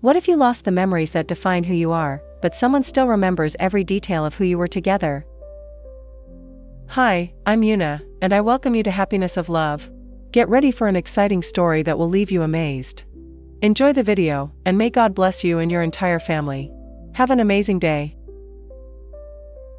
What if you lost the memories that define who you are, but someone still remembers every detail of who you were together? Hi, I'm Yuna, and I welcome you to Happiness of Love. Get ready for an exciting story that will leave you amazed. Enjoy the video, and may God bless you and your entire family. Have an amazing day.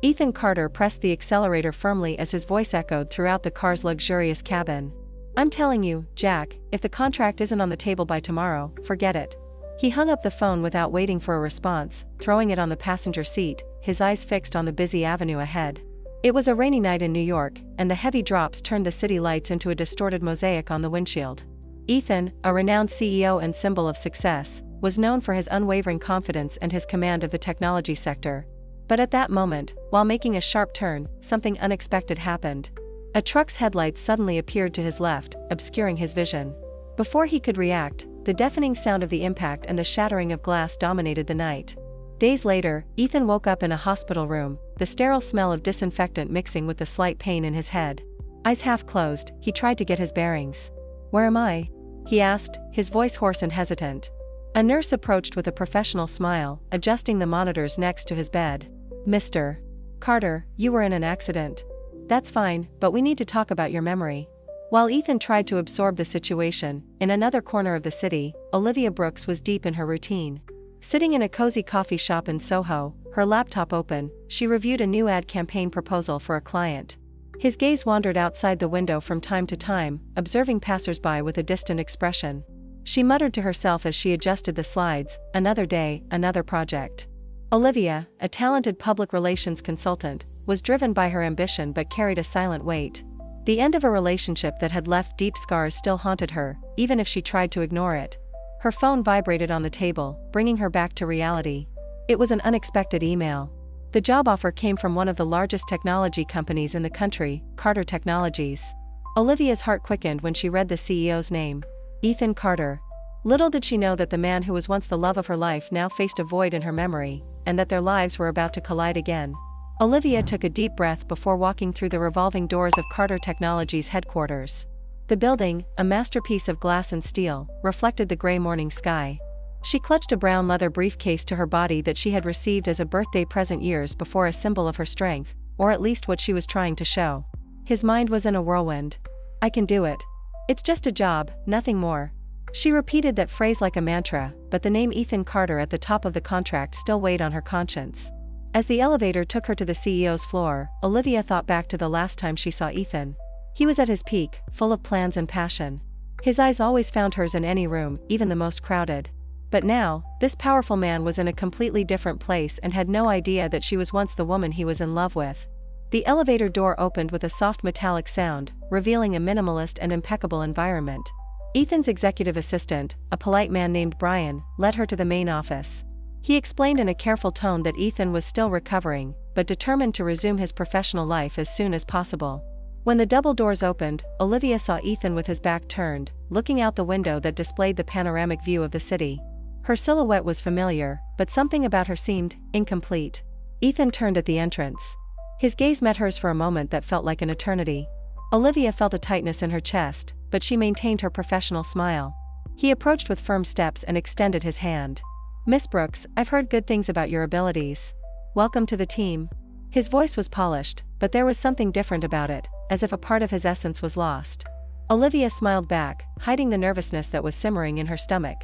Ethan Carter pressed the accelerator firmly as his voice echoed throughout the car's luxurious cabin. I'm telling you, Jack, if the contract isn't on the table by tomorrow, forget it. He hung up the phone without waiting for a response, throwing it on the passenger seat, his eyes fixed on the busy avenue ahead. It was a rainy night in New York, and the heavy drops turned the city lights into a distorted mosaic on the windshield. Ethan, a renowned CEO and symbol of success, was known for his unwavering confidence and his command of the technology sector. But at that moment, while making a sharp turn, something unexpected happened. A truck's headlights suddenly appeared to his left, obscuring his vision. Before he could react, the deafening sound of the impact and the shattering of glass dominated the night. Days later, Ethan woke up in a hospital room, the sterile smell of disinfectant mixing with the slight pain in his head. Eyes half closed, he tried to get his bearings. "Where am I?" he asked, his voice hoarse and hesitant. A nurse approached with a professional smile, adjusting the monitors next to his bed. "Mr. Carter, you were in an accident." "That's fine, but we need to talk about your memory." While Ethan tried to absorb the situation, in another corner of the city, Olivia Brooks was deep in her routine. Sitting in a cozy coffee shop in Soho, her laptop open, she reviewed a new ad campaign proposal for a client. His gaze wandered outside the window from time to time, observing passers-by with a distant expression. She muttered to herself as she adjusted the slides, another day, another project. Olivia, a talented public relations consultant, was driven by her ambition but carried a silent weight. The end of a relationship that had left deep scars still haunted her, even if she tried to ignore it. Her phone vibrated on the table, bringing her back to reality. It was an unexpected email. The job offer came from one of the largest technology companies in the country, Carter Technologies. Olivia's heart quickened when she read the CEO's name, Ethan Carter. Little did she know that the man who was once the love of her life now faced a void in her memory, and that their lives were about to collide again. Olivia took a deep breath before walking through the revolving doors of Carter Technologies' headquarters. The building, a masterpiece of glass and steel, reflected the gray morning sky. She clutched a brown leather briefcase to her body that she had received as a birthday present years before, a symbol of her strength, or at least what she was trying to show. His mind was in a whirlwind. "I can do it. It's just a job, nothing more." She repeated that phrase like a mantra, but the name Ethan Carter at the top of the contract still weighed on her conscience. As the elevator took her to the CEO's floor, Olivia thought back to the last time she saw Ethan. He was at his peak, full of plans and passion. His eyes always found hers in any room, even the most crowded. But now, this powerful man was in a completely different place and had no idea that she was once the woman he was in love with. The elevator door opened with a soft metallic sound, revealing a minimalist and impeccable environment. Ethan's executive assistant, a polite man named Brian, led her to the main office. He explained in a careful tone that Ethan was still recovering, but determined to resume his professional life as soon as possible. When the double doors opened, Olivia saw Ethan with his back turned, looking out the window that displayed the panoramic view of the city. Her silhouette was familiar, but something about her seemed incomplete. Ethan turned at the entrance. His gaze met hers for a moment that felt like an eternity. Olivia felt a tightness in her chest, but she maintained her professional smile. He approached with firm steps and extended his hand. "Miss Brooks, I've heard good things about your abilities. Welcome to the team." His voice was polished, but there was something different about it, as if a part of his essence was lost. Olivia smiled back, hiding the nervousness that was simmering in her stomach.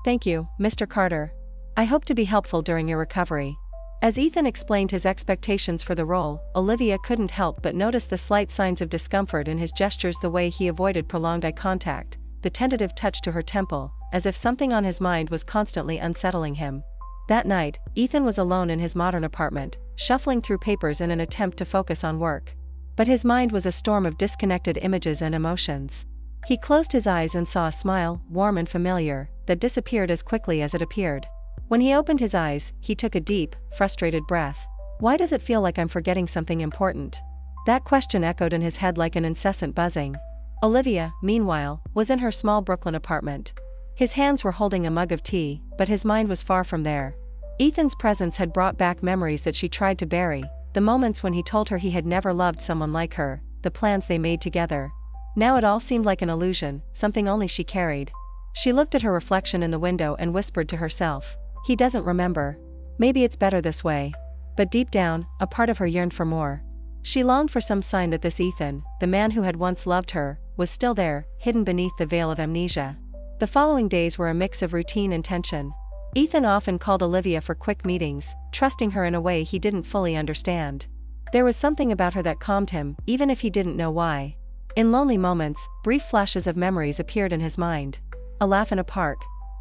"Thank you, Mr. Carter. I hope to be helpful during your recovery." As Ethan explained his expectations for the role, Olivia couldn't help but notice the slight signs of discomfort in his gestures, the way he avoided prolonged eye contact, the tentative touch to her temple, as if something on his mind was constantly unsettling him. That night, Ethan was alone in his modern apartment, shuffling through papers in an attempt to focus on work. But his mind was a storm of disconnected images and emotions. He closed his eyes and saw a smile, warm and familiar, that disappeared as quickly as it appeared. When he opened his eyes, he took a deep, frustrated breath. "Why does it feel like I'm forgetting something important?" That question echoed in his head like an incessant buzzing. Olivia, meanwhile, was in her small Brooklyn apartment. His hands were holding a mug of tea, but his mind was far from there. Ethan's presence had brought back memories that she tried to bury, the moments when he told her he had never loved someone like her, the plans they made together. Now it all seemed like an illusion, something only she carried. She looked at her reflection in the window and whispered to herself, "He doesn't remember. Maybe it's better this way." But deep down, a part of her yearned for more. She longed for some sign that this Ethan, the man who had once loved her, was still there, hidden beneath the veil of amnesia. The following days were a mix of routine and tension. Ethan often called Olivia for quick meetings, trusting her in a way he didn't fully understand. There was something about her that calmed him, even if he didn't know why. In lonely moments, brief flashes of memories appeared in his mind. A laugh in a park.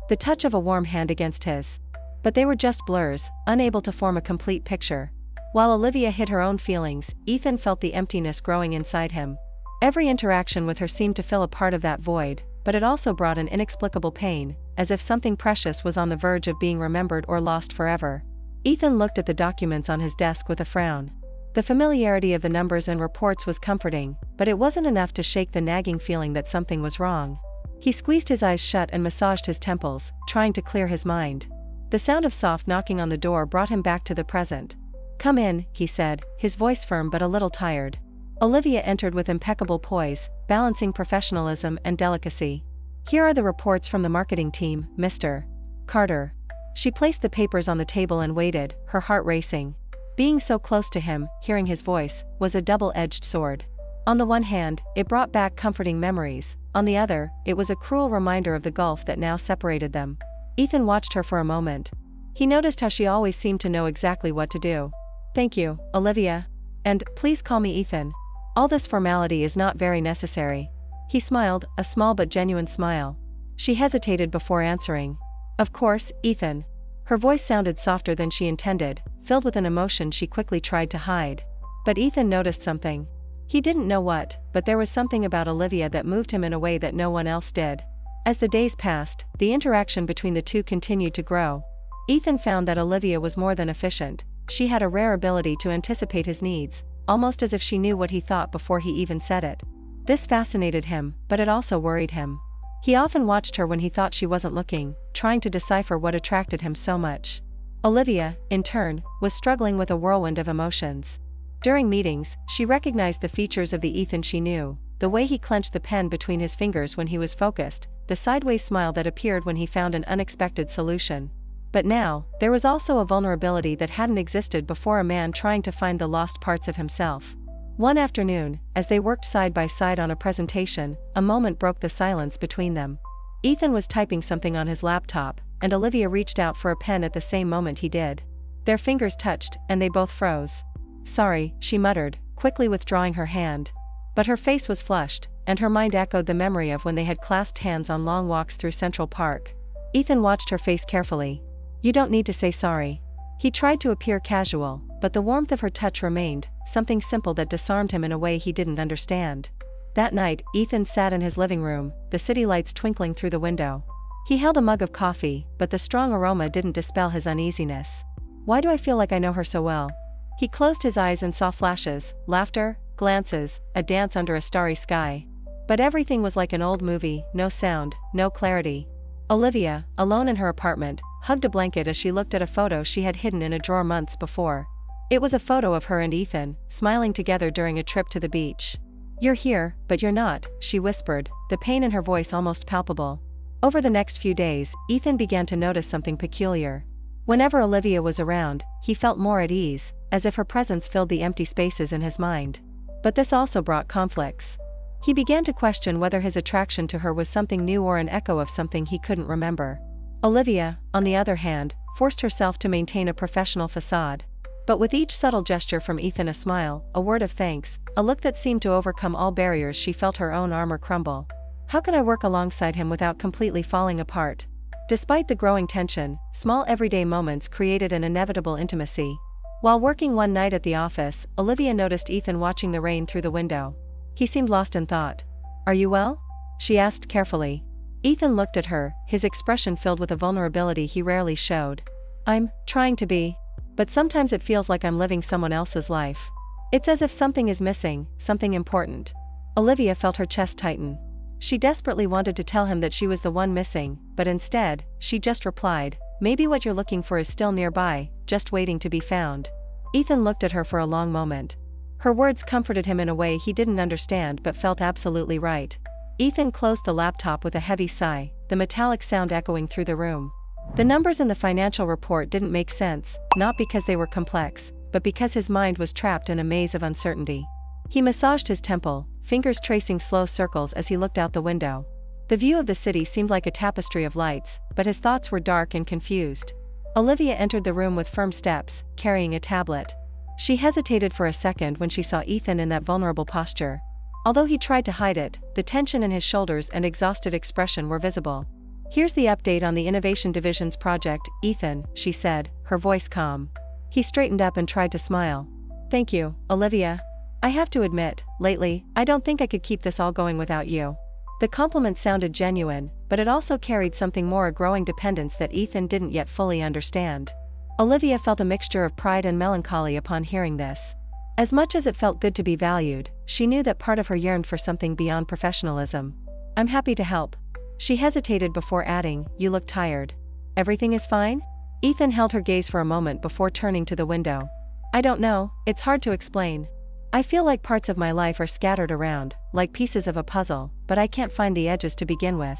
The touch of a warm hand against his. But they were just blurs, unable to form a complete picture. While Olivia hid her own feelings, Ethan felt the emptiness growing inside him. Every interaction with her seemed to fill a part of that void, but it also brought an inexplicable pain, as if something precious was on the verge of being remembered or lost forever. Ethan looked at the documents on his desk with a frown. The familiarity of the numbers and reports was comforting, but it wasn't enough to shake the nagging feeling that something was wrong. He squeezed his eyes shut and massaged his temples, trying to clear his mind. The sound of soft knocking on the door brought him back to the present. "Come in," he said, his voice firm but a little tired. Olivia entered with impeccable poise, balancing professionalism and delicacy. "Here are the reports from the marketing team, Mr. Carter." She placed the papers on the table and waited, her heart racing. Being so close to him, hearing his voice, was a double-edged sword. On the one hand, it brought back comforting memories, on the other, it was a cruel reminder of the gulf that now separated them. Ethan watched her for a moment. He noticed how she always seemed to know exactly what to do. "Thank you, Olivia. And, please call me Ethan. All this formality is not very necessary." He smiled, a small but genuine smile. She hesitated before answering. "Of course, Ethan." Her voice sounded softer than she intended, filled with an emotion she quickly tried to hide. But Ethan noticed something. He didn't know what, but there was something about Olivia that moved him in a way that no one else did. As the days passed, the interaction between the two continued to grow. Ethan found that Olivia was more than efficient. She had a rare ability to anticipate his needs, almost as if she knew what he thought before he even said it. This fascinated him, but it also worried him. He often watched her when he thought she wasn't looking, trying to decipher what attracted him so much. Olivia, in turn, was struggling with a whirlwind of emotions. During meetings, she recognized the features of the Ethan she knew, the way he clenched the pen between his fingers when he was focused, the sideways smile that appeared when he found an unexpected solution. But now, there was also a vulnerability that hadn't existed before, a man trying to find the lost parts of himself. One afternoon, as they worked side by side on a presentation, a moment broke the silence between them. Ethan was typing something on his laptop, and Olivia reached out for a pen at the same moment he did. Their fingers touched, and they both froze. "Sorry," she muttered, quickly withdrawing her hand. But her face was flushed, and her mind echoed the memory of when they had clasped hands on long walks through Central Park. Ethan watched her face carefully. "You don't need to say sorry." He tried to appear casual, but the warmth of her touch remained, something simple that disarmed him in a way he didn't understand. That night, Ethan sat in his living room, the city lights twinkling through the window. He held a mug of coffee, but the strong aroma didn't dispel his uneasiness. "Why do I feel like I know her so well?" He closed his eyes and saw flashes, laughter, glances, a dance under a starry sky. But everything was like an old movie, no sound, no clarity. Olivia, alone in her apartment, hugged a blanket as she looked at a photo she had hidden in a drawer months before. It was a photo of her and Ethan, smiling together during a trip to the beach. "You're here, but you're not," she whispered, the pain in her voice almost palpable. Over the next few days, Ethan began to notice something peculiar. Whenever Olivia was around, he felt more at ease, as if her presence filled the empty spaces in his mind. But this also brought conflicts. He began to question whether his attraction to her was something new or an echo of something he couldn't remember. Olivia, on the other hand, forced herself to maintain a professional facade. But with each subtle gesture from Ethan, a smile, a word of thanks, a look that seemed to overcome all barriers, she felt her own armor crumble. How could I work alongside him without completely falling apart? Despite the growing tension, small everyday moments created an inevitable intimacy. While working one night at the office, Olivia noticed Ethan watching the rain through the window. He seemed lost in thought. "Are you well?" she asked carefully. Ethan looked at her, his expression filled with a vulnerability he rarely showed. "I'm trying to be. But sometimes it feels like I'm living someone else's life. It's as if something is missing, something important." Olivia felt her chest tighten. She desperately wanted to tell him that she was the one missing, but instead, she just replied, "Maybe what you're looking for is still nearby, just waiting to be found." Ethan looked at her for a long moment. Her words comforted him in a way he didn't understand but felt absolutely right. Ethan closed the laptop with a heavy sigh, the metallic sound echoing through the room. The numbers in the financial report didn't make sense, not because they were complex, but because his mind was trapped in a maze of uncertainty. He massaged his temple, fingers tracing slow circles as he looked out the window. The view of the city seemed like a tapestry of lights, but his thoughts were dark and confused. Olivia entered the room with firm steps, carrying a tablet. She hesitated for a second when she saw Ethan in that vulnerable posture. Although he tried to hide it, the tension in his shoulders and exhausted expression were visible. "Here's the update on the Innovation Division's project, Ethan," she said, her voice calm. He straightened up and tried to smile. "Thank you, Olivia. I have to admit, lately, I don't think I could keep this all going without you." The compliment sounded genuine, but it also carried something more, a growing dependence that Ethan didn't yet fully understand. Olivia felt a mixture of pride and melancholy upon hearing this. As much as it felt good to be valued, she knew that part of her yearned for something beyond professionalism. "I'm happy to help." She hesitated before adding, "You look tired. Everything is fine?" Ethan held her gaze for a moment before turning to the window. "I don't know, it's hard to explain. I feel like parts of my life are scattered around, like pieces of a puzzle, but I can't find the edges to begin with."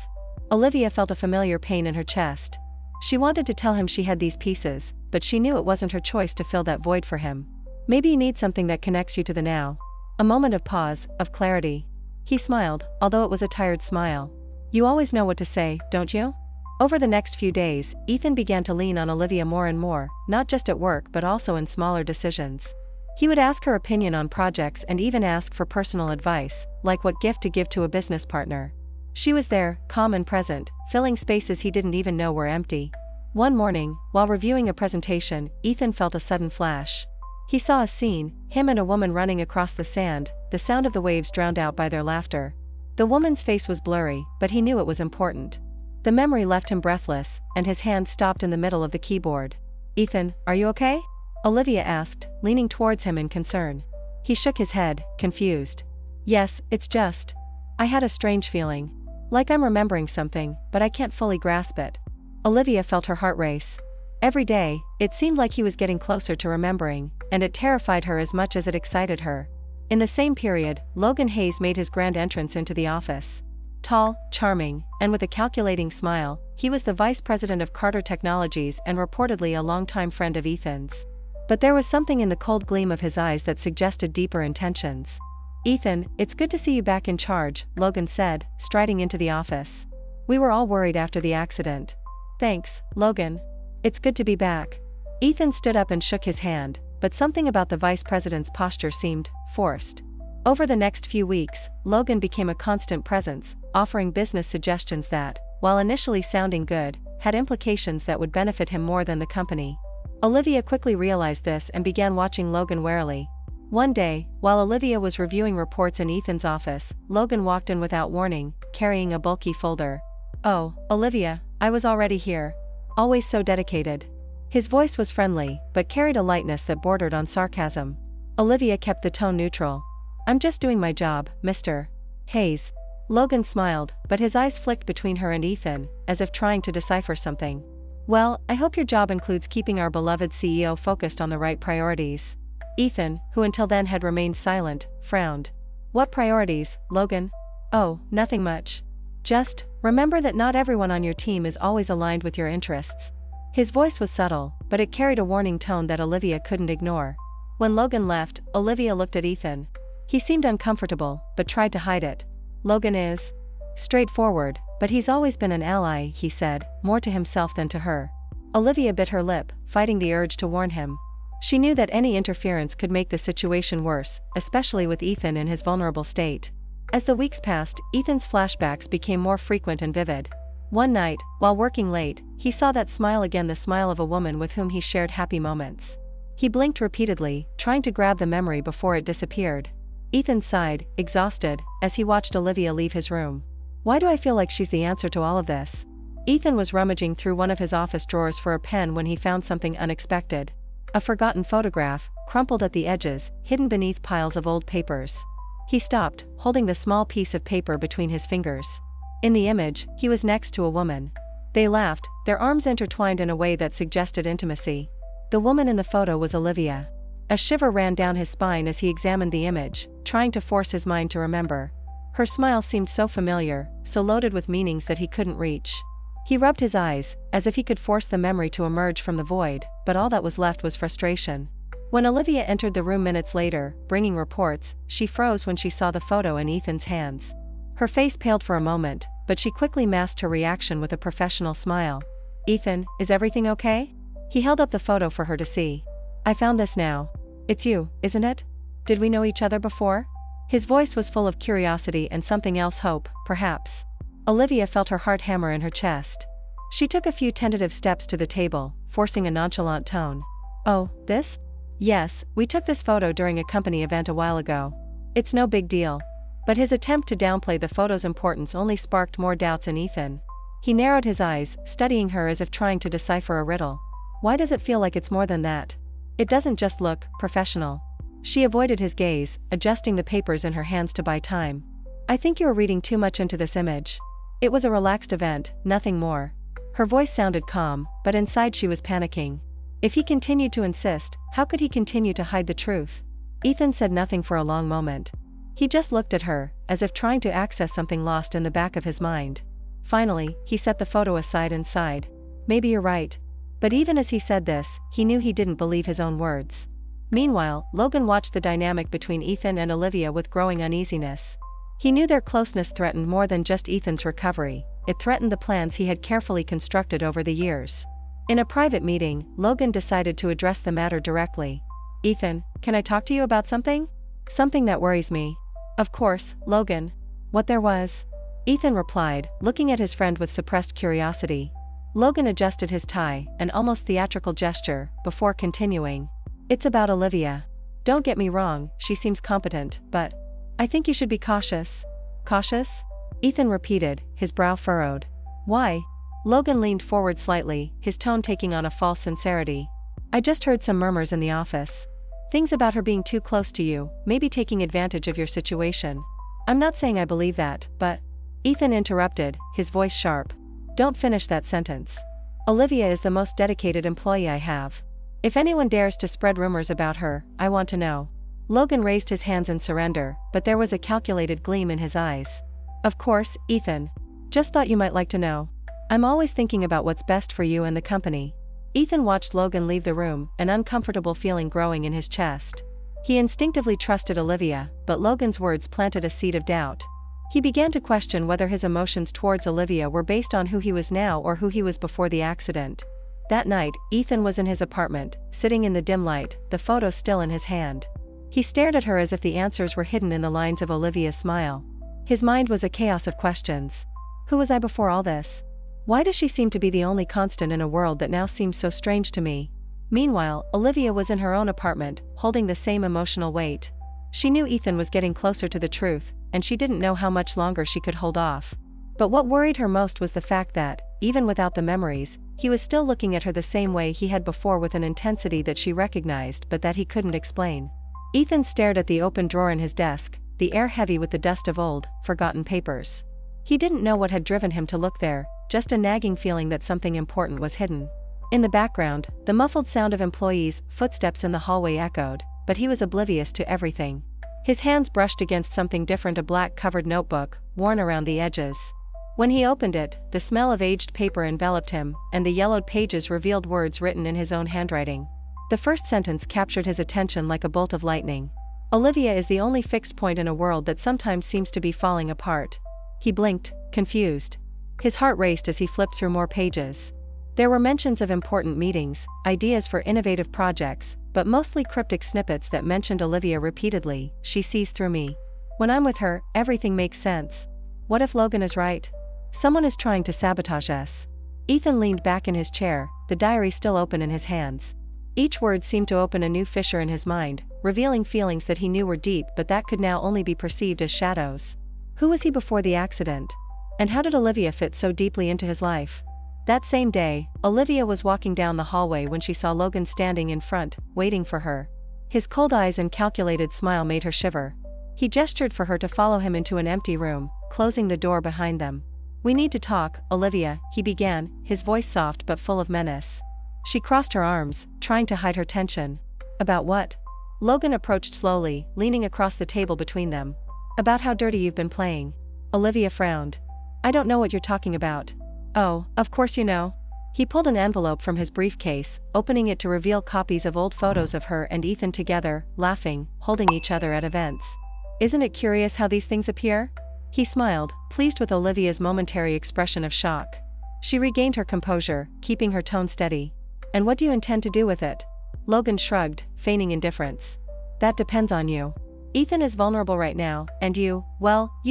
Olivia felt a familiar pain in her chest. She wanted to tell him she had these pieces, but she knew it wasn't her choice to fill that void for him. "Maybe you need something that connects you to the now." A moment of pause, of clarity. He smiled, although it was a tired smile. "You always know what to say, don't you?" Over the next few days, Ethan began to lean on Olivia more and more, not just at work but also in smaller decisions. He would ask her opinion on projects and even ask for personal advice, like what gift to give to a business partner. She was there, calm and present, filling spaces he didn't even know were empty. One morning, while reviewing a presentation, Ethan felt a sudden flash. He saw a scene, him and a woman running across the sand, the sound of the waves drowned out by their laughter. The woman's face was blurry, but he knew it was important. The memory left him breathless, and his hand stopped in the middle of the keyboard. "Ethan, are you okay?" Olivia asked, leaning towards him in concern. He shook his head, confused. "Yes, it's just. I had a strange feeling. Like I'm remembering something, but I can't fully grasp it." Olivia felt her heart race. Every day, it seemed like he was getting closer to remembering, and it terrified her as much as it excited her. In the same period, Logan Hayes made his grand entrance into the office. Tall, charming, and with a calculating smile, he was the vice president of Carter Technologies and reportedly a longtime friend of Ethan's. But there was something in the cold gleam of his eyes that suggested deeper intentions. "Ethan, it's good to see you back in charge," Logan said, striding into the office. "We were all worried after the accident." "Thanks, Logan. It's good to be back." Ethan stood up and shook his hand, but something about the vice president's posture seemed forced. Over the next few weeks, Logan became a constant presence, offering business suggestions that, while initially sounding good, had implications that would benefit him more than the company. Olivia quickly realized this and began watching Logan warily. One day, while Olivia was reviewing reports in Ethan's office, Logan walked in without warning, carrying a bulky folder. "Oh, Olivia, I was already here. Always so dedicated." His voice was friendly, but carried a lightness that bordered on sarcasm. Olivia kept the tone neutral. "I'm just doing my job, Mr. Hayes." Logan smiled, but his eyes flicked between her and Ethan, as if trying to decipher something. "Well, I hope your job includes keeping our beloved CEO focused on the right priorities." Ethan, who until then had remained silent, frowned. "What priorities, Logan?" "Oh, nothing much. Just, remember that not everyone on your team is always aligned with your interests." His voice was subtle, but it carried a warning tone that Olivia couldn't ignore. When Logan left, Olivia looked at Ethan. He seemed uncomfortable, but tried to hide it. "Logan is straightforward, but he's always been an ally," he said, more to himself than to her. Olivia bit her lip, fighting the urge to warn him. She knew that any interference could make the situation worse, especially with Ethan in his vulnerable state. As the weeks passed, Ethan's flashbacks became more frequent and vivid. One night, while working late, he saw that smile again, the smile of a woman with whom he shared happy moments. He blinked repeatedly, trying to grab the memory before it disappeared. Ethan sighed, exhausted, as he watched Olivia leave his room. "Why do I feel like she's the answer to all of this?" Ethan was rummaging through one of his office drawers for a pen when he found something unexpected. A forgotten photograph, crumpled at the edges, hidden beneath piles of old papers. He stopped, holding the small piece of paper between his fingers. In the image, he was next to a woman. They laughed, their arms intertwined in a way that suggested intimacy. The woman in the photo was Olivia. A shiver ran down his spine as he examined the image, trying to force his mind to remember. Her smile seemed so familiar, so loaded with meanings that he couldn't reach. He rubbed his eyes, as if he could force the memory to emerge from the void, but all that was left was frustration. When Olivia entered the room minutes later, bringing reports, she froze when she saw the photo in Ethan's hands. Her face paled for a moment, but she quickly masked her reaction with a professional smile. "Ethan, is everything okay?" He held up the photo for her to see. "I found this now. It's you, isn't it? Did we know each other before?" His voice was full of curiosity and something else, hope, perhaps. Olivia felt her heart hammer in her chest. She took a few tentative steps to the table, forcing a nonchalant tone. "Oh, this? Yes, we took this photo during a company event a while ago. It's no big deal." But his attempt to downplay the photo's importance only sparked more doubts in Ethan. He narrowed his eyes, studying her as if trying to decipher a riddle. "Why does it feel like it's more than that? It doesn't just look professional." She avoided his gaze, adjusting the papers in her hands to buy time. "I think you are reading too much into this image. It was a relaxed event, nothing more." Her voice sounded calm, but inside she was panicking. If he continued to insist, how could he continue to hide the truth? Ethan said nothing for a long moment. He just looked at her, as if trying to access something lost in the back of his mind. Finally, he set the photo aside and sighed. "Maybe you're right." But even as he said this, he knew he didn't believe his own words. Meanwhile, Logan watched the dynamic between Ethan and Olivia with growing uneasiness. He knew their closeness threatened more than just Ethan's recovery, it threatened the plans he had carefully constructed over the years. In a private meeting, Logan decided to address the matter directly. "Ethan, can I talk to you about something? Something that worries me." "Of course, Logan." "What there was?" Ethan replied, looking at his friend with suppressed curiosity. Logan adjusted his tie, an almost theatrical gesture, before continuing. "It's about Olivia. Don't get me wrong, she seems competent, but I think you should be cautious." "Cautious?" Ethan repeated, his brow furrowed. "Why?" Logan leaned forward slightly, his tone taking on a false sincerity. "I just heard some murmurs in the office. Things about her being too close to you, maybe taking advantage of your situation. I'm not saying I believe that, but..." Ethan interrupted, his voice sharp. "Don't finish that sentence. Olivia is the most dedicated employee I have. If anyone dares to spread rumors about her, I want to know." Logan raised his hands in surrender, but there was a calculated gleam in his eyes. "Of course, Ethan. Just thought you might like to know. I'm always thinking about what's best for you and the company." Ethan watched Logan leave the room, an uncomfortable feeling growing in his chest. He instinctively trusted Olivia, but Logan's words planted a seed of doubt. He began to question whether his emotions towards Olivia were based on who he was now or who he was before the accident. That night, Ethan was in his apartment, sitting in the dim light, the photo still in his hand. He stared at her as if the answers were hidden in the lines of Olivia's smile. His mind was a chaos of questions. Who was I before all this? Why does she seem to be the only constant in a world that now seems so strange to me? Meanwhile, Olivia was in her own apartment, holding the same emotional weight. She knew Ethan was getting closer to the truth, and she didn't know how much longer she could hold off. But what worried her most was the fact that, even without the memories, he was still looking at her the same way he had before, with an intensity that she recognized but that he couldn't explain. Ethan stared at the open drawer in his desk, the air heavy with the dust of old, forgotten papers. He didn't know what had driven him to look there, just a nagging feeling that something important was hidden. In the background, the muffled sound of employees' footsteps in the hallway echoed, but he was oblivious to everything. His hands brushed against something different, a black-covered notebook, worn around the edges. When he opened it, the smell of aged paper enveloped him, and the yellowed pages revealed words written in his own handwriting. The first sentence captured his attention like a bolt of lightning. "Olivia is the only fixed point in a world that sometimes seems to be falling apart." He blinked, confused. His heart raced as he flipped through more pages. There were mentions of important meetings, ideas for innovative projects, but mostly cryptic snippets that mentioned Olivia repeatedly. "She sees through me. When I'm with her, everything makes sense. What if Logan is right? Someone is trying to sabotage us." Ethan leaned back in his chair, the diary still open in his hands. Each word seemed to open a new fissure in his mind, revealing feelings that he knew were deep but that could now only be perceived as shadows. Who was he before the accident? And how did Olivia fit so deeply into his life? That same day, Olivia was walking down the hallway when she saw Logan standing in front, waiting for her. His cold eyes and calculated smile made her shiver. He gestured for her to follow him into an empty room, closing the door behind them. "We need to talk, Olivia," he began, his voice soft but full of menace. She crossed her arms, trying to hide her tension. "About what?" Logan approached slowly, leaning across the table between them. About how dirty you've been playing. Olivia frowned. I don't know what you're talking about. Oh, of course you know. He pulled an envelope from his briefcase, opening it to reveal copies of old photos of her and Ethan together, laughing, holding each other at events. Isn't it curious how these things appear? He smiled, pleased with Olivia's momentary expression of shock. She regained her composure, keeping her tone steady. And what do you intend to do with it? Logan shrugged, feigning indifference. That depends on you. Ethan is vulnerable right now, and you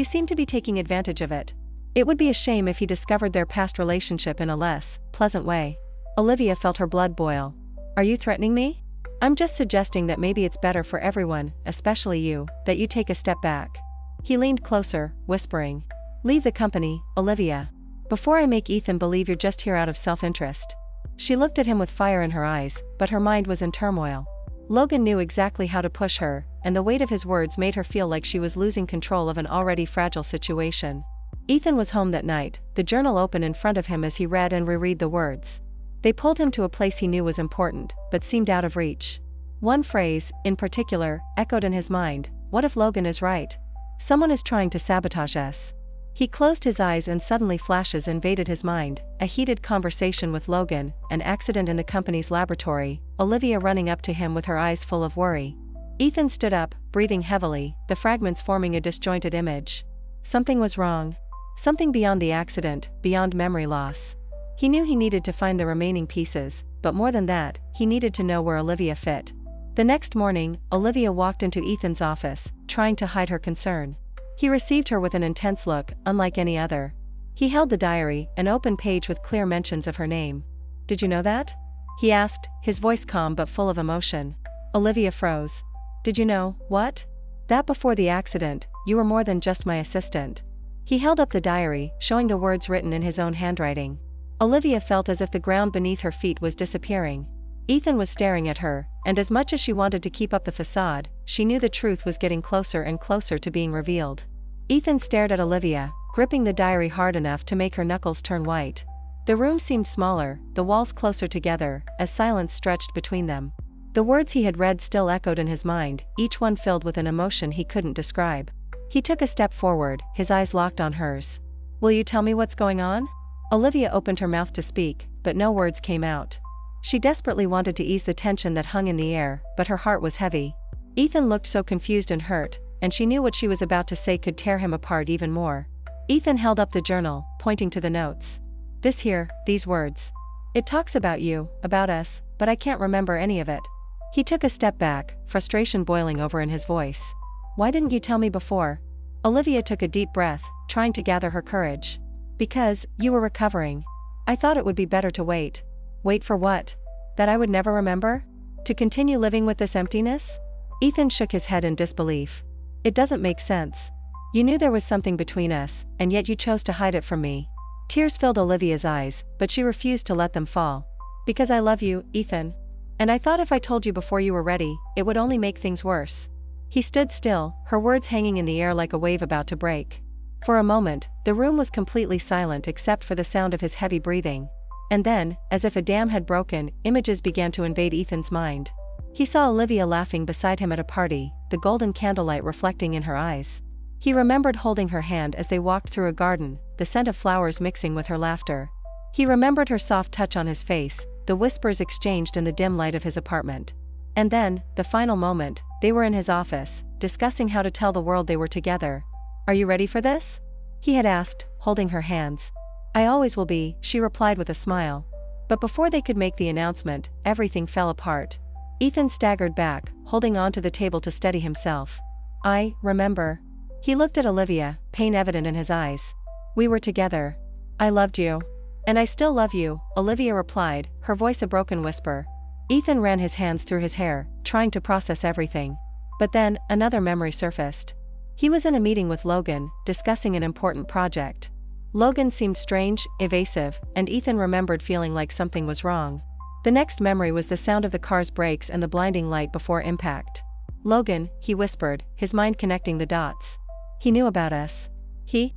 seem to be taking advantage of it. It would be a shame if he discovered their past relationship in a less pleasant way. Olivia felt her blood boil. Are you threatening me? I'm just suggesting that maybe it's better for everyone, especially you, that you take a step back. He leaned closer, whispering. Leave the company, Olivia. Before I make Ethan believe you're just here out of self-interest. She looked at him with fire in her eyes, but her mind was in turmoil. Logan knew exactly how to push her, and the weight of his words made her feel like she was losing control of an already fragile situation. Ethan was home that night, the journal open in front of him as he read and reread the words. They pulled him to a place he knew was important, but seemed out of reach. One phrase, in particular, echoed in his mind. What if Logan is right? Someone is trying to sabotage us. He closed his eyes and suddenly flashes invaded his mind, a heated conversation with Logan, an accident in the company's laboratory, Olivia running up to him with her eyes full of worry. Ethan stood up, breathing heavily, the fragments forming a disjointed image. Something was wrong. Something beyond the accident, beyond memory loss. He knew he needed to find the remaining pieces, but more than that, he needed to know where Olivia fit. The next morning, Olivia walked into Ethan's office, trying to hide her concern. He received her with an intense look, unlike any other. He held the diary, an open page with clear mentions of her name. Did you know that? He asked, his voice calm but full of emotion. Olivia froze. Did you know, what? That before the accident, you were more than just my assistant. He held up the diary, showing the words written in his own handwriting. Olivia felt as if the ground beneath her feet was disappearing. Ethan was staring at her, and as much as she wanted to keep up the facade, she knew the truth was getting closer and closer to being revealed. Ethan stared at Olivia, gripping the diary hard enough to make her knuckles turn white. The room seemed smaller, the walls closer together, as silence stretched between them. The words he had read still echoed in his mind, each one filled with an emotion he couldn't describe. He took a step forward, his eyes locked on hers. Will you tell me what's going on? Olivia opened her mouth to speak, but no words came out. She desperately wanted to ease the tension that hung in the air, but her heart was heavy. Ethan looked so confused and hurt, and she knew what she was about to say could tear him apart even more. Ethan held up the journal, pointing to the notes. This here, these words. It talks about you, about us, but I can't remember any of it. He took a step back, frustration boiling over in his voice. Why didn't you tell me before? Olivia took a deep breath, trying to gather her courage. Because, you were recovering. I thought it would be better to wait. Wait for what? That I would never remember? To continue living with this emptiness? Ethan shook his head in disbelief. It doesn't make sense. You knew there was something between us, and yet you chose to hide it from me. Tears filled Olivia's eyes, but she refused to let them fall. Because I love you, Ethan. And I thought if I told you before you were ready, it would only make things worse. He stood still, her words hanging in the air like a wave about to break. For a moment, the room was completely silent except for the sound of his heavy breathing. And then, as if a dam had broken, images began to invade Ethan's mind. He saw Olivia laughing beside him at a party, the golden candlelight reflecting in her eyes. He remembered holding her hand as they walked through a garden, the scent of flowers mixing with her laughter. He remembered her soft touch on his face, the whispers exchanged in the dim light of his apartment. And then, the final moment, they were in his office, discussing how to tell the world they were together. Are you ready for this? He had asked, holding her hands. I always will be, she replied with a smile. But before they could make the announcement, everything fell apart. Ethan staggered back, holding on to the table to steady himself. I remember. He looked at Olivia, pain evident in his eyes. We were together. I loved you. And I still love you, Olivia replied, her voice a broken whisper. Ethan ran his hands through his hair, trying to process everything. But then, another memory surfaced. He was in a meeting with Logan, discussing an important project. Logan seemed strange, evasive, and Ethan remembered feeling like something was wrong. The next memory was the sound of the car's brakes and the blinding light before impact. Logan, he whispered, his mind connecting the dots. He knew about us. He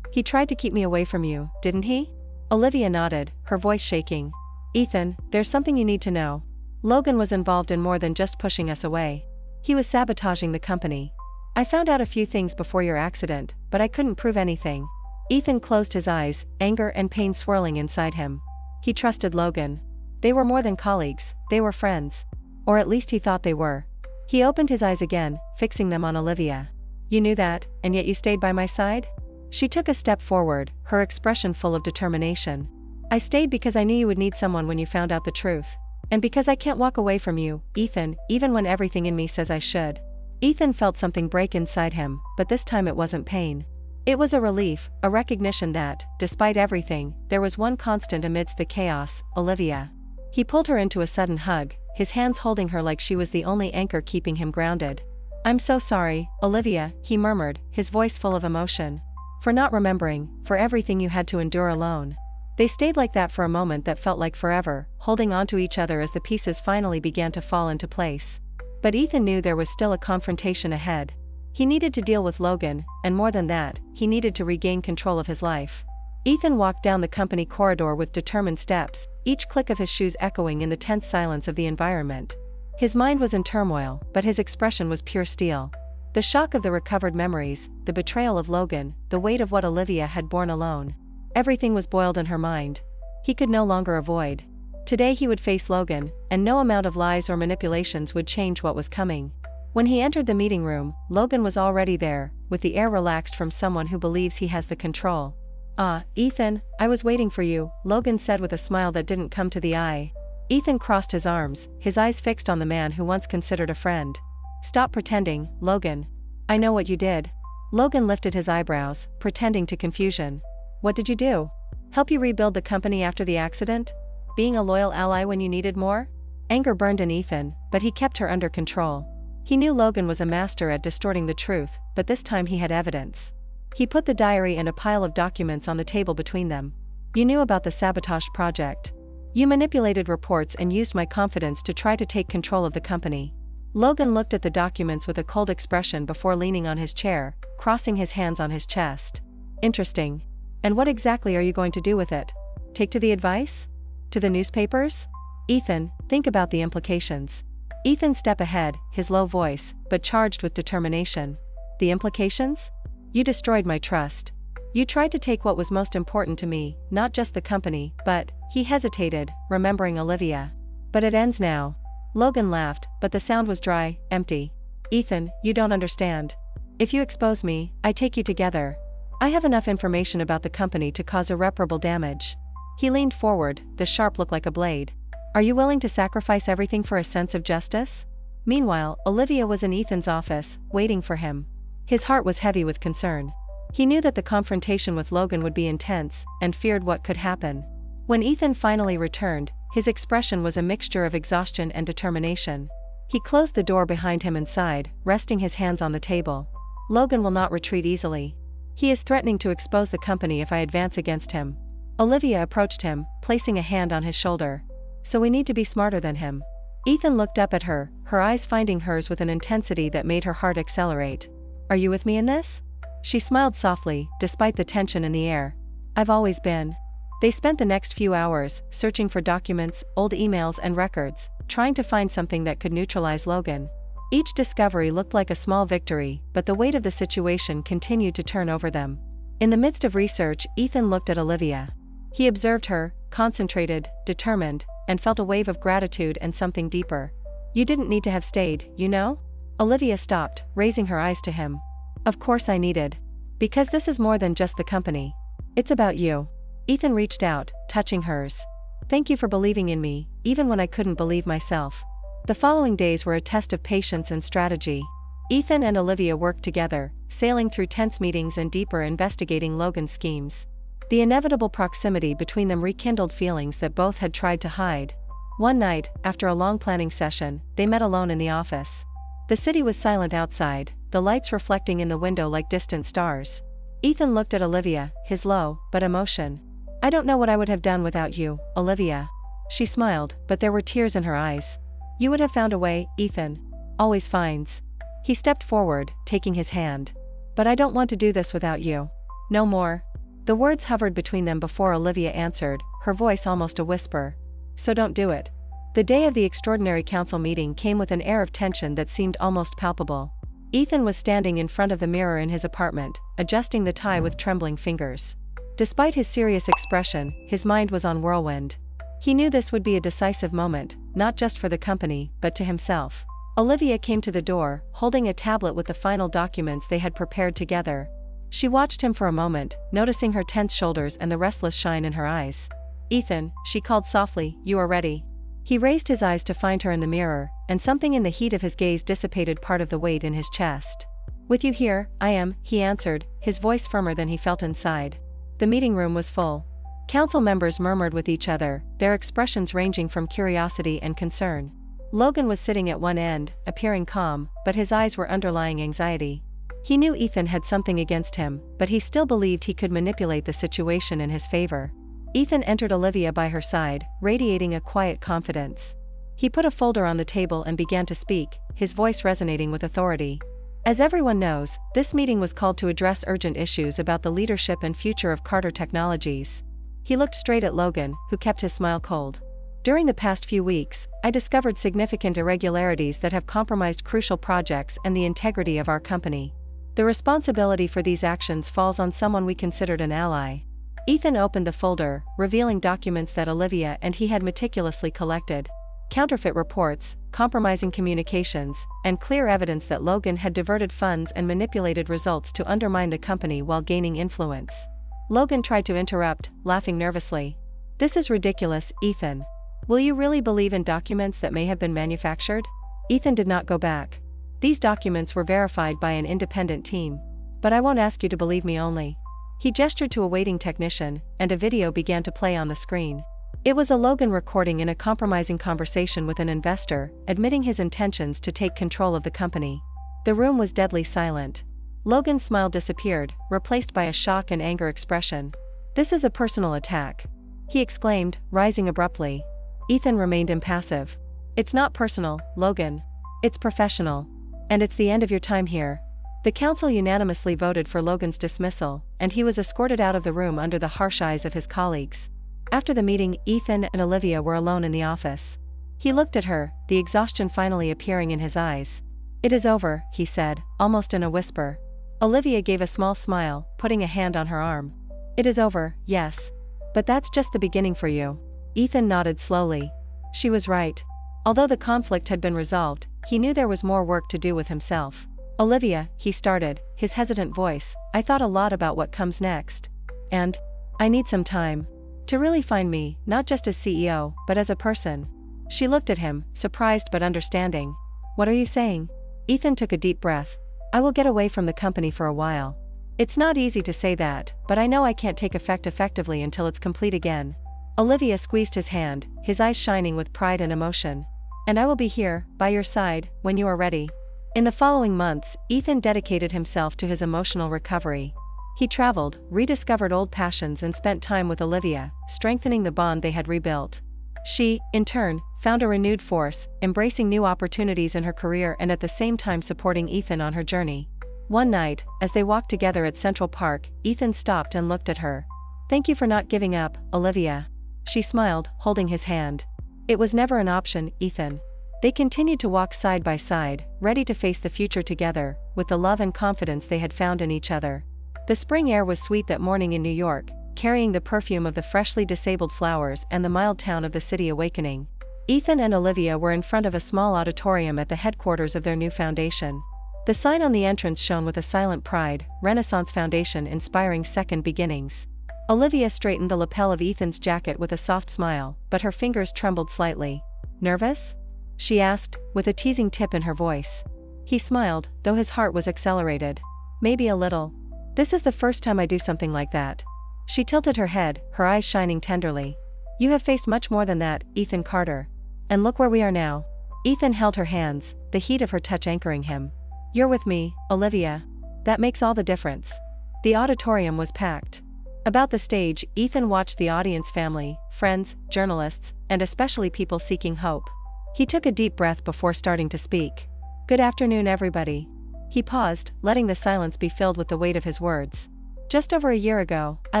tried to keep me away from you, didn't he? Olivia nodded, her voice shaking. Ethan, there's something you need to know. Logan was involved in more than just pushing us away. He was sabotaging the company. I found out a few things before your accident, but I couldn't prove anything. Ethan closed his eyes, anger and pain swirling inside him. He trusted Logan. They were more than colleagues, they were friends. Or at least he thought they were. He opened his eyes again, fixing them on Olivia. You knew that, and yet you stayed by my side? She took a step forward, her expression full of determination. I stayed because I knew you would need someone when you found out the truth. And because I can't walk away from you, Ethan, even when everything in me says I should. Ethan felt something break inside him, but this time it wasn't pain. It was a relief, a recognition that, despite everything, there was one constant amidst the chaos, Olivia. He pulled her into a sudden hug, his hands holding her like she was the only anchor keeping him grounded. I'm so sorry, Olivia, he murmured, his voice full of emotion. For not remembering, for everything you had to endure alone. They stayed like that for a moment that felt like forever, holding on to each other as the pieces finally began to fall into place. But Ethan knew there was still a confrontation ahead. He needed to deal with Logan, and more than that, he needed to regain control of his life. Ethan walked down the company corridor with determined steps, each click of his shoes echoing in the tense silence of the environment. His mind was in turmoil, but his expression was pure steel. The shock of the recovered memories, the betrayal of Logan, the weight of what Olivia had borne alone. Everything was boiled in her mind. He could no longer avoid. Today he would face Logan, and no amount of lies or manipulations would change what was coming. When he entered the meeting room, Logan was already there, with the air relaxed from someone who believes he has the control. Ah, Ethan, I was waiting for you, Logan said with a smile that didn't come to the eye. Ethan crossed his arms, his eyes fixed on the man who once considered a friend. Stop pretending, Logan. I know what you did. Logan lifted his eyebrows, pretending to confusion. What did you do? Help you rebuild the company after the accident? Being a loyal ally when you needed more? Anger burned in Ethan, but he kept her under control. He knew Logan was a master at distorting the truth, but this time he had evidence. He put the diary and a pile of documents on the table between them. You knew about the sabotage project. You manipulated reports and used my confidence to try to take control of the company. Logan looked at the documents with a cold expression before leaning on his chair, crossing his hands on his chest. Interesting. And what exactly are you going to do with it? Take to the advice? To the newspapers? Ethan, think about the implications. Ethan stepped ahead, his low voice, but charged with determination. The implications? You destroyed my trust. You tried to take what was most important to me, not just the company, but, he hesitated, remembering Olivia. But it ends now. Logan laughed, but the sound was dry, empty. Ethan, you don't understand. If you expose me, I take you together. I have enough information about the company to cause irreparable damage. He leaned forward, the sharp look like a blade. Are you willing to sacrifice everything for a sense of justice? Meanwhile, Olivia was in Ethan's office, waiting for him. His heart was heavy with concern. He knew that the confrontation with Logan would be intense, and feared what could happen. When Ethan finally returned, his expression was a mixture of exhaustion and determination. He closed the door behind him and sighed, resting his hands on the table. Logan will not retreat easily. He is threatening to expose the company if I advance against him. Olivia approached him, placing a hand on his shoulder. So we need to be smarter than him. Ethan looked up at her, her eyes finding hers with an intensity that made her heart accelerate. Are you with me in this? She smiled softly, despite the tension in the air. I've always been. They spent the next few hours, searching for documents, old emails and records, trying to find something that could neutralize Logan. Each discovery looked like a small victory, but the weight of the situation continued to turn over them. In the midst of research, Ethan looked at Olivia. He observed her, concentrated, determined, and felt a wave of gratitude and something deeper. You didn't need to have stayed, you know? Olivia stopped, raising her eyes to him. Of course I needed. Because this is more than just the company. It's about you. Ethan reached out, touching hers. Thank you for believing in me, even when I couldn't believe myself. The following days were a test of patience and strategy. Ethan and Olivia worked together, sailing through tense meetings and deeper investigating Logan's schemes. The inevitable proximity between them rekindled feelings that both had tried to hide. One night, after a long planning session, they met alone in the office. The city was silent outside, the lights reflecting in the window like distant stars. Ethan looked at Olivia, his low, but emotion. I don't know what I would have done without you, Olivia. She smiled, but there were tears in her eyes. You would have found a way, Ethan. Always finds. He stepped forward, taking his hand. But I don't want to do this without you. No more. The words hovered between them before Olivia answered, her voice almost a whisper. So don't do it. The day of the extraordinary council meeting came with an air of tension that seemed almost palpable. Ethan was standing in front of the mirror in his apartment, adjusting the tie with trembling fingers. Despite his serious expression, his mind was on whirlwind. He knew this would be a decisive moment, not just for the company, but to himself. Olivia came to the door, holding a tablet with the final documents they had prepared together. She watched him for a moment, noticing her tense shoulders and the restless shine in her eyes. "Ethan," she called softly, "you are ready." He raised his eyes to find her in the mirror, and something in the heat of his gaze dissipated part of the weight in his chest. "With you here, I am," he answered, his voice firmer than he felt inside. The meeting room was full. Council members murmured with each other, their expressions ranging from curiosity and concern. Logan was sitting at one end, appearing calm, but his eyes were underlying anxiety. He knew Ethan had something against him, but he still believed he could manipulate the situation in his favor. Ethan entered Olivia by her side, radiating a quiet confidence. He put a folder on the table and began to speak, his voice resonating with authority. As everyone knows, this meeting was called to address urgent issues about the leadership and future of Carter Technologies. He looked straight at Logan, who kept his smile cold. "During the past few weeks, I discovered significant irregularities that have compromised crucial projects and the integrity of our company. The responsibility for these actions falls on someone we considered an ally." Ethan opened the folder, revealing documents that Olivia and he had meticulously collected. Counterfeit reports, compromising communications, and clear evidence that Logan had diverted funds and manipulated results to undermine the company while gaining influence. Logan tried to interrupt, laughing nervously. "This is ridiculous, Ethan. Will you really believe in documents that may have been manufactured?" Ethan did not go back. "These documents were verified by an independent team. But I won't ask you to believe me only." He gestured to a waiting technician, and a video began to play on the screen. It was a Logan recording in a compromising conversation with an investor, admitting his intentions to take control of the company. The room was deadly silent. Logan's smile disappeared, replaced by a shock and anger expression. "This is a personal attack," he exclaimed, rising abruptly. Ethan remained impassive. "It's not personal, Logan. It's professional. And it's the end of your time here." The council unanimously voted for Logan's dismissal, and he was escorted out of the room under the harsh eyes of his colleagues. After the meeting, Ethan and Olivia were alone in the office. He looked at her, the exhaustion finally appearing in his eyes. "It is over," he said, almost in a whisper. Olivia gave a small smile, putting a hand on her arm. "It is over, yes. But that's just the beginning for you." Ethan nodded slowly. She was right. Although the conflict had been resolved, he knew there was more work to do with himself. "Olivia," he started, his hesitant voice, "I thought a lot about what comes next. And I need some time to really find me, not just as CEO, but as a person." She looked at him, surprised but understanding. "What are you saying?" Ethan took a deep breath. "I will get away from the company for a while. It's not easy to say that, but I know I can't take effect effectively until it's complete again." Olivia squeezed his hand, his eyes shining with pride and emotion. "And I will be here, by your side, when you are ready." In the following months, Ethan dedicated himself to his emotional recovery. He traveled, rediscovered old passions and spent time with Olivia, strengthening the bond they had rebuilt. She, in turn, found a renewed force, embracing new opportunities in her career and at the same time supporting Ethan on her journey. One night, as they walked together at Central Park, Ethan stopped and looked at her. "Thank you for not giving up, Olivia." She smiled, holding his hand. "It was never an option, Ethan." They continued to walk side by side, ready to face the future together, with the love and confidence they had found in each other. The spring air was sweet that morning in New York, carrying the perfume of the freshly disabled flowers and the mild tone of the city awakening. Ethan and Olivia were in front of a small auditorium at the headquarters of their new foundation. The sign on the entrance shone with a silent pride, Renaissance Foundation inspiring second beginnings. Olivia straightened the lapel of Ethan's jacket with a soft smile, but her fingers trembled slightly. "Nervous?" she asked, with a teasing tip in her voice. He smiled, though his heart was accelerated. "Maybe a little. This is the first time I do something like that." She tilted her head, her eyes shining tenderly. "You have faced much more than that, Ethan Carter. And look where we are now." Ethan held her hands, the heat of her touch anchoring him. "You're with me, Olivia. That makes all the difference." The auditorium was packed. About the stage, Ethan watched the audience, family, friends, journalists, and especially people seeking hope. He took a deep breath before starting to speak. "Good afternoon, everybody." He paused, letting the silence be filled with the weight of his words. "Just over a year ago, I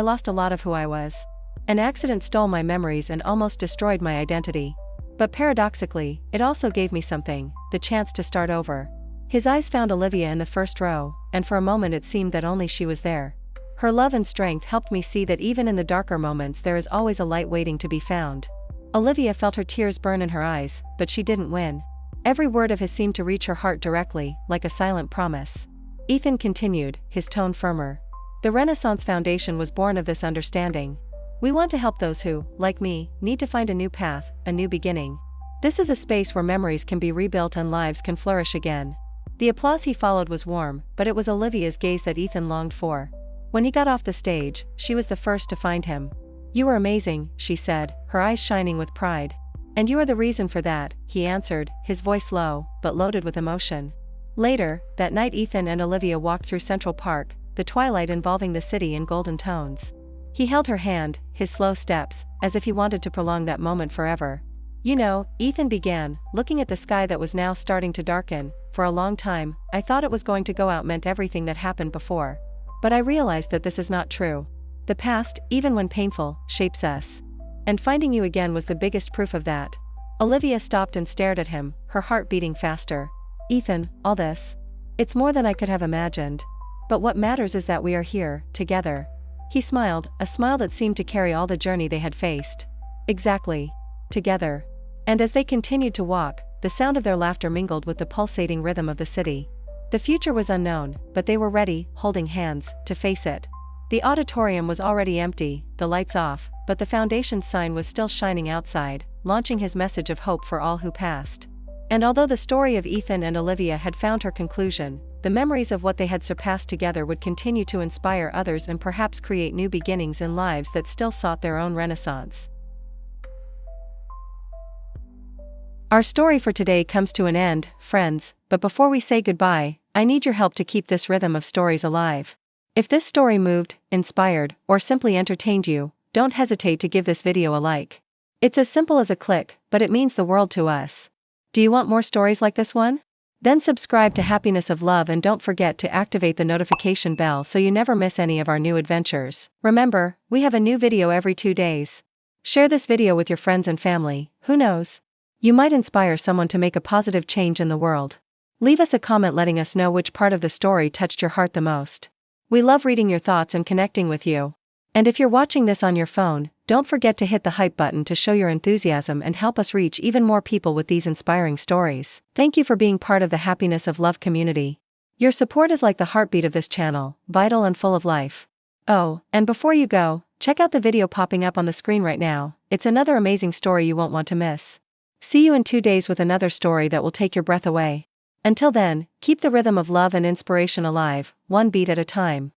lost a lot of who I was. An accident stole my memories and almost destroyed my identity. But paradoxically, it also gave me something, the chance to start over." His eyes found Olivia in the first row, and for a moment it seemed that only she was there. Her love and strength helped me see that even in the darker moments there is always a light waiting to be found. Olivia felt her tears burn in her eyes, but she didn't win. Every word of his seemed to reach her heart directly, like a silent promise. Ethan continued, his tone firmer. The Renaissance Foundation was born of this understanding. We want to help those who, like me, need to find a new path, a new beginning. This is a space where memories can be rebuilt and lives can flourish again. The applause he followed was warm, but it was Olivia's gaze that Ethan longed for. When he got off the stage, she was the first to find him. You were amazing, she said, her eyes shining with pride. And you are the reason for that, he answered, his voice low, but loaded with emotion. Later, that night Ethan and Olivia walked through Central Park, the twilight involving the city in golden tones. He held her hand, his slow steps, as if he wanted to prolong that moment forever. You know, Ethan began, looking at the sky that was now starting to darken. For a long time, I thought it was going to go out meant everything that happened before. But I realized that this is not true. The past, even when painful, shapes us. And finding you again was the biggest proof of that. Olivia stopped and stared at him, her heart beating faster. Ethan, all this? It's more than I could have imagined. But what matters is that we are here, together. He smiled, a smile that seemed to carry all the journey they had faced. Exactly. Together. And as they continued to walk, the sound of their laughter mingled with the pulsating rhythm of the city. The future was unknown, but they were ready, holding hands, to face it. The auditorium was already empty, the lights off, but the foundation's sign was still shining outside, launching his message of hope for all who passed. And although the story of Ethan and Olivia had found her conclusion, the memories of what they had surpassed together would continue to inspire others and perhaps create new beginnings in lives that still sought their own renaissance. Our story for today comes to an end, friends, but before we say goodbye, I need your help to keep this rhythm of stories alive. If this story moved, inspired, or simply entertained you, don't hesitate to give this video a like. It's as simple as a click, but it means the world to us. Do you want more stories like this one? Then subscribe to Happiness of Love and don't forget to activate the notification bell so you never miss any of our new adventures. Remember, we have a new video every 2 days. Share this video with your friends and family, who knows? You might inspire someone to make a positive change in the world. Leave us a comment letting us know which part of the story touched your heart the most. We love reading your thoughts and connecting with you. And if you're watching this on your phone, don't forget to hit the hype button to show your enthusiasm and help us reach even more people with these inspiring stories. Thank you for being part of the Happiness of Love community. Your support is like the heartbeat of this channel, vital and full of life. Oh, and before you go, check out the video popping up on the screen right now. It's another amazing story you won't want to miss. See you in 2 days with another story that will take your breath away. Until then, keep the rhythm of love and inspiration alive, one beat at a time.